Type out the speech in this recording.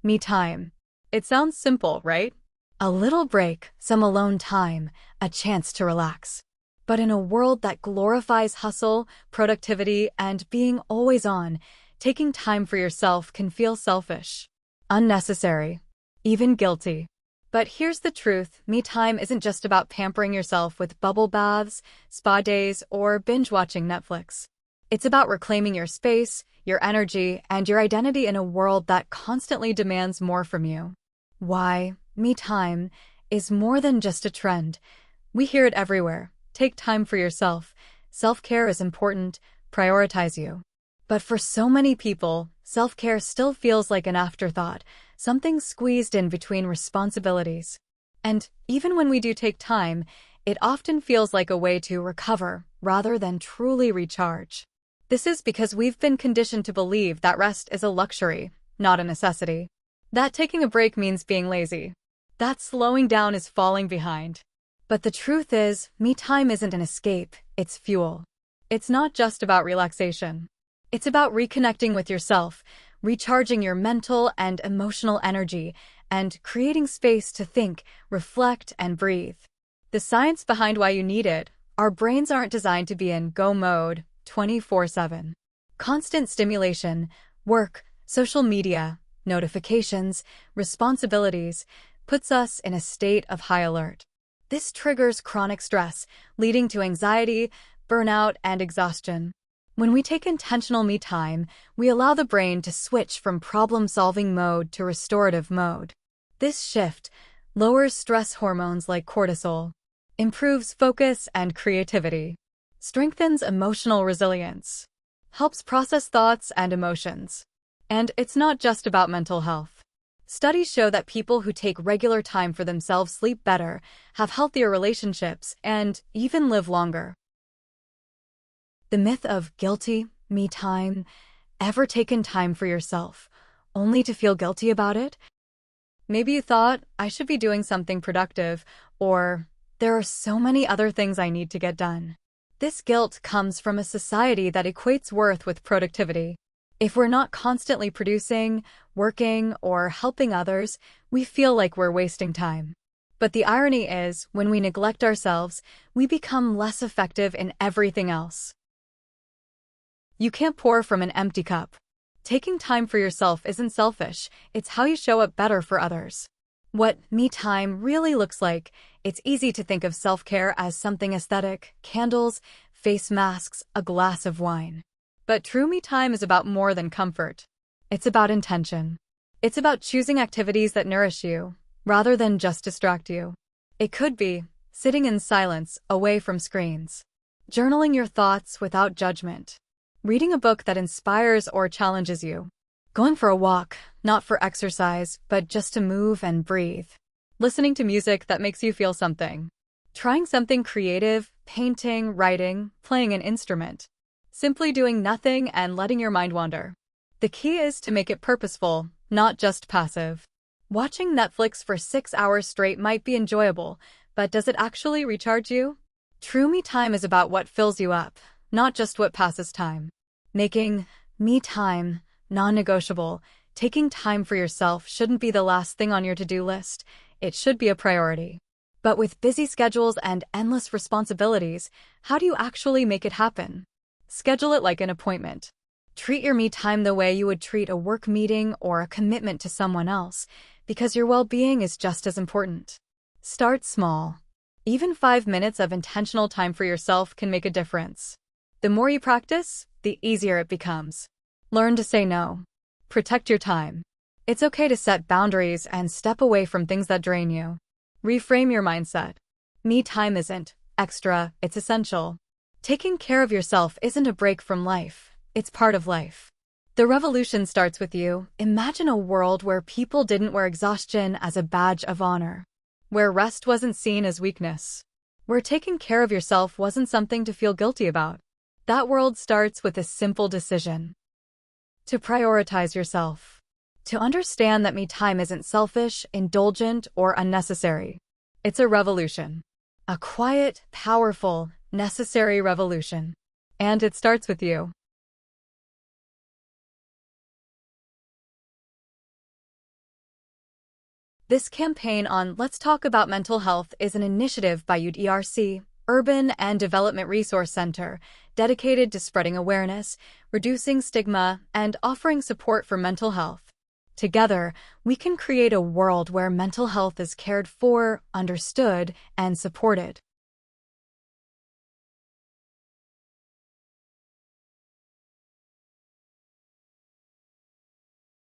Me time. It sounds simple, right? A little break, some alone time, a chance to relax. But in a world that glorifies hustle, productivity, and being always on, taking time for yourself can feel selfish, unnecessary, even guilty. But here's the truth, me time isn't just about pampering yourself with bubble baths, spa days, or binge-watching Netflix. It's about reclaiming your space, your energy, and your identity in a world that constantly demands more from you. Why? Me time is more than just a trend. We hear it everywhere. Take time for yourself. Self-care is important. Prioritize you. But for so many people, self-care still feels like an afterthought, something squeezed in between responsibilities. And even when we do take time, it often feels like a way to recover rather than truly recharge. This is because we've been conditioned to believe that rest is a luxury, not a necessity. That taking a break means being lazy. That slowing down is falling behind. But the truth is, me time isn't an escape, it's fuel. It's not just about relaxation. It's about reconnecting with yourself, recharging your mental and emotional energy, and creating space to think, reflect, and breathe. The science behind why you need it, our brains aren't designed to be in go mode 24/7. Constant stimulation, work, social media, notifications, responsibilities, puts us in a state of high alert. This triggers chronic stress, leading to anxiety, burnout, and exhaustion. When we take intentional me time, we allow the brain to switch from problem-solving mode to restorative mode. This shift lowers stress hormones like cortisol, improves focus and creativity, strengthens emotional resilience, helps process thoughts and emotions. And it's not just about mental health. Studies show that people who take regular time for themselves sleep better, have healthier relationships, and even live longer. The myth of guilty, me time. Ever taken time for yourself, only to feel guilty about it? Maybe you thought, I should be doing something productive, or there are so many other things I need to get done. This guilt comes from a society that equates worth with productivity. If we're not constantly producing, working, or helping others, we feel like we're wasting time. But the irony is, when we neglect ourselves, we become less effective in everything else. You can't pour from an empty cup. Taking time for yourself isn't selfish, it's how you show up better for others. What me time really looks like, it's easy to think of self-care as something aesthetic, candles, face masks, a glass of wine. But true me time is about more than comfort. It's about intention. It's about choosing activities that nourish you, rather than just distract you. It could be sitting in silence, away from screens, journaling your thoughts without judgment, reading a book that inspires or challenges you, going for a walk, not for exercise, but just to move and breathe, listening to music that makes you feel something, trying something creative, painting, writing, playing an instrument. Simply doing nothing and letting your mind wander. The key is to make it purposeful, not just passive. Watching Netflix for 6 hours straight might be enjoyable, but does it actually recharge you? True me time is about what fills you up, not just what passes time. Making me time non-negotiable, taking time for yourself shouldn't be the last thing on your to-do list. It should be a priority. But with busy schedules and endless responsibilities, how do you actually make it happen? Schedule it like an appointment. Treat your me time the way you would treat a work meeting or a commitment to someone else, because your well-being is just as important. Start small. Even 5 minutes of intentional time for yourself can make a difference. The more you practice, the easier it becomes. Learn to say no. Protect your time. It's okay to set boundaries and step away from things that drain you. Reframe your mindset. Me time isn't extra, it's essential. Taking care of yourself isn't a break from life, it's part of life. The revolution starts with you. Imagine a world where people didn't wear exhaustion as a badge of honor, where rest wasn't seen as weakness, where taking care of yourself wasn't something to feel guilty about. That world starts with a simple decision: to prioritize yourself, to understand that me time isn't selfish, indulgent, or unnecessary. It's a revolution. A quiet, powerful, necessary revolution. And it starts with you. This campaign on Let's Talk About Mental Health is an initiative by UDRC, Urban and Development Resource Center, dedicated to spreading awareness, reducing stigma, and offering support for mental health. Together, we can create a world where mental health is cared for, understood, and supported.